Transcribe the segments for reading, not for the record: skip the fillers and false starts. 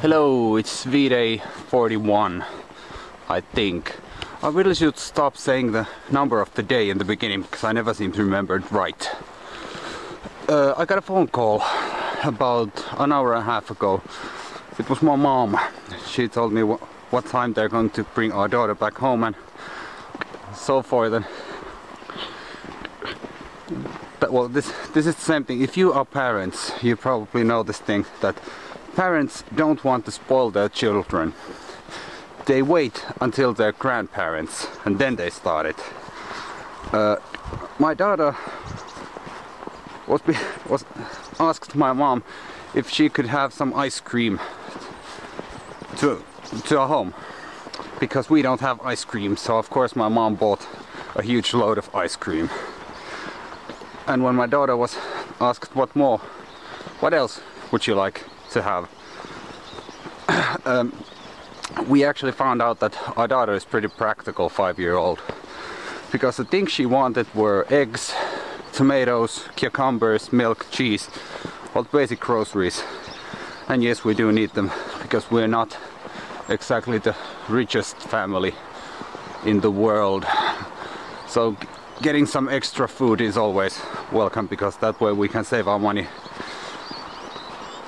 Hello, it's V-Day 41, I think. I really should stop saying the number of the day in the beginning because I never seem to remember it right. I got a phone call about an hour and a half ago. It was my mom. She told me what time they're going to bring our daughter back home and so forth. And well, this is the same thing. If you are parents, you probably know this thing that parents don't want to spoil their children. They wait until they're grandparents and then they start it. My daughter was asked my mom if she could have some ice cream to our home because we don't have ice cream, so of course my mom bought a huge load of ice cream. And when my daughter was asked what else would you like to have, we actually found out that our daughter is pretty practical 5-year-old, because the things she wanted were eggs, tomatoes, cucumbers, milk, cheese, all basic groceries. And yes, we do need them because we're not exactly the richest family in the world. So getting some extra food is always welcome, because that way we can save our money.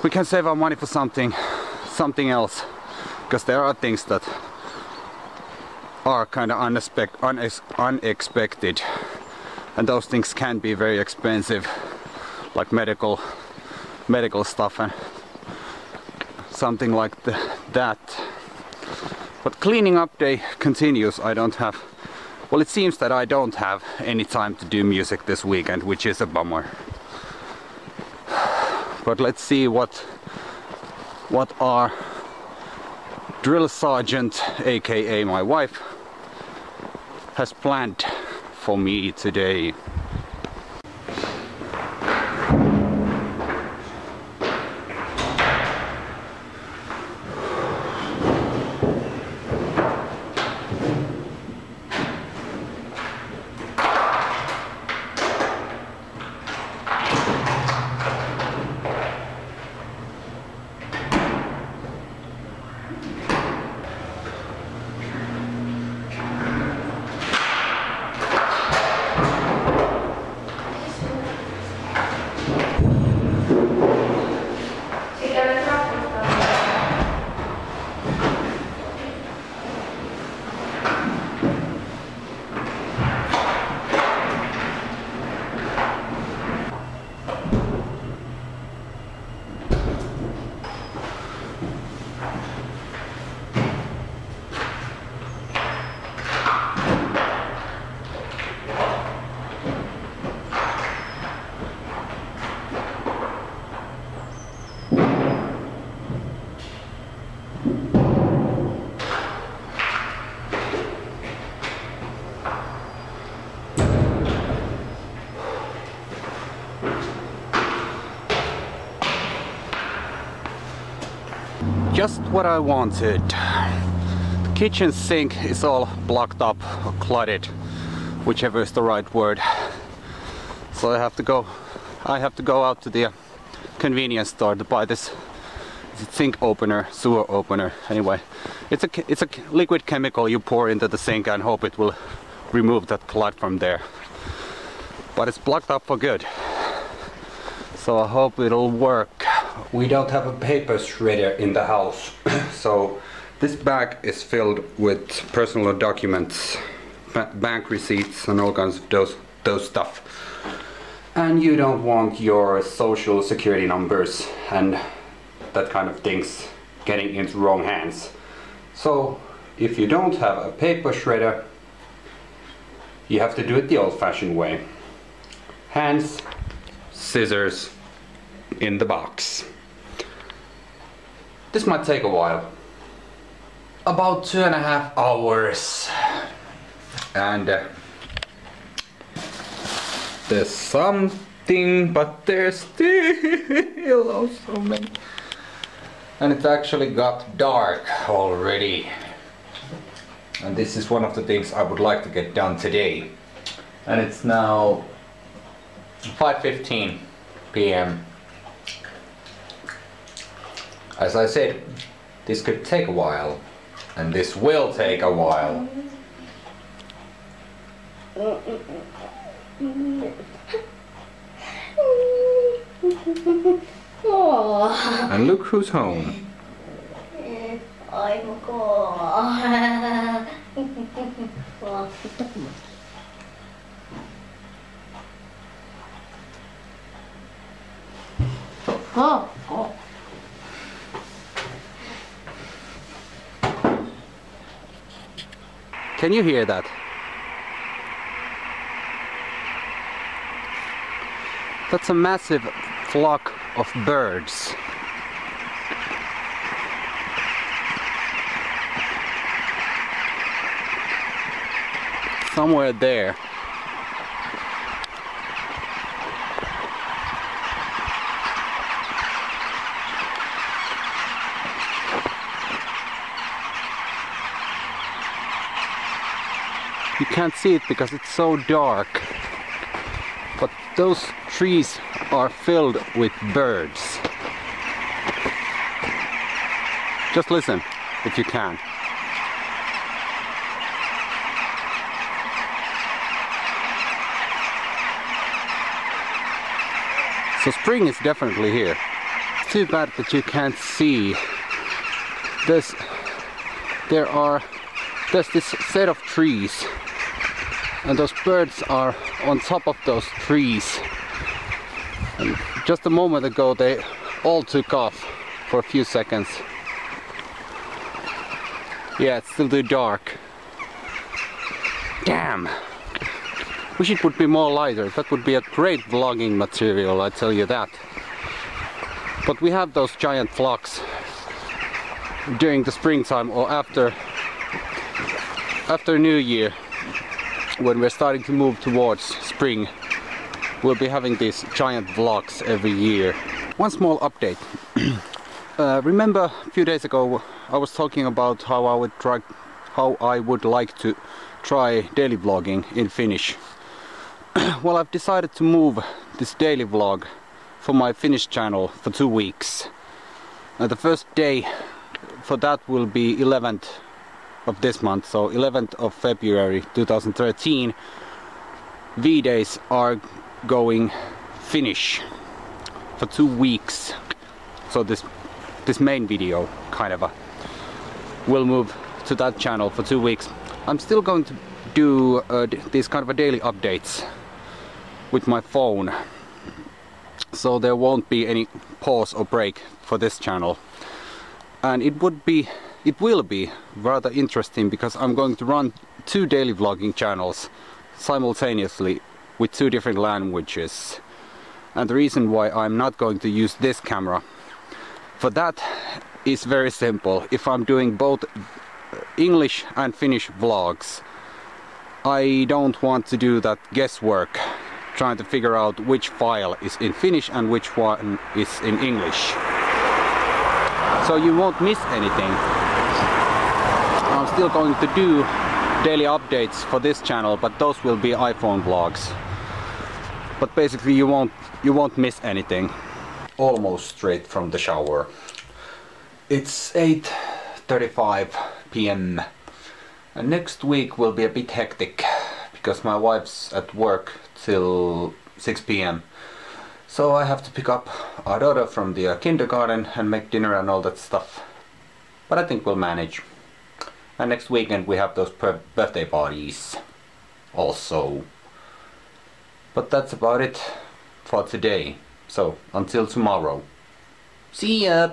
We can save our money for something else, because there are things that are kind of unexpected, and those things can be very expensive, like medical stuff and something like that. But cleaning up day continues. Well, it seems that I don't have any time to do music this weekend, which is a bummer. But let's see what our drill sergeant, aka my wife, has planned for me today. Just what I wanted. The kitchen sink is all blocked up or cluttered, whichever is the right word. So I have to go out to the convenience store to buy this sink opener, sewer opener. Anyway, it's a liquid chemical you pour into the sink and hope it will remove that clot from there. But it's blocked up for good, so I hope it'll work. We don't have a paper shredder in the house, so this bag is filled with personal documents, bank receipts and all kinds of those stuff. And you don't want your social security numbers and that kind of things getting into wrong hands. So if you don't have a paper shredder, you have to do it the old-fashioned way. Hands, scissors, in the box. This might take a while. About 2.5 hours. And there's something, but there's still also many. And it actually got dark already. And this is one of the things I would like to get done today. And it's now 5:15 p.m. As I said, This could take a while, and this will take a while. And look who's home. I'm gone. Oh. Can you hear that? That's a massive flock of birds. Somewhere there. You can't see it because it's so dark, but those trees are filled with birds. Just listen if you can. So spring is definitely here. It's too bad that you can't see. There's this set of trees, and those birds are on top of those trees. And just a moment ago they all took off for a few seconds. Yeah, it's still too dark. Damn! Wish it would be more lighter. That would be a great vlogging material, I tell you that. But we have those giant flocks during the springtime or after New Year, when we're starting to move towards spring. We'll be having these giant vlogs every year. One small update. Remember a few days ago I was talking about how I would like to try daily vlogging in Finnish. Well, I've decided to move this daily vlog for my Finnish channel for 2 weeks. The first day for that will be 11th of this month, so 11th of February 2013. V-days are going Finnish for 2 weeks. So this main video kind of will move to that channel for 2 weeks. I'm still going to do these kind of daily updates with my phone, so there won't be any pause or break for this channel. And it will be rather interesting because I'm going to run 2 daily vlogging channels simultaneously with 2 different languages. And the reason why I'm not going to use this camera for that is very simple. If I'm doing both English and Finnish vlogs, I don't want to do that guesswork trying to figure out which file is in Finnish and which one is in English. So you won't miss anything. I'm still going to do daily updates for this channel, but those will be iPhone vlogs. But basically you won't miss anything. Almost straight from the shower. It's 8:35 p.m. and next week will be a bit hectic because my wife's at work till 6 p.m. So I have to pick up our daughter from the kindergarten and make dinner and all that stuff. But I think we'll manage. And next weekend we have those birthday parties also. But that's about it for today. So until tomorrow. See ya!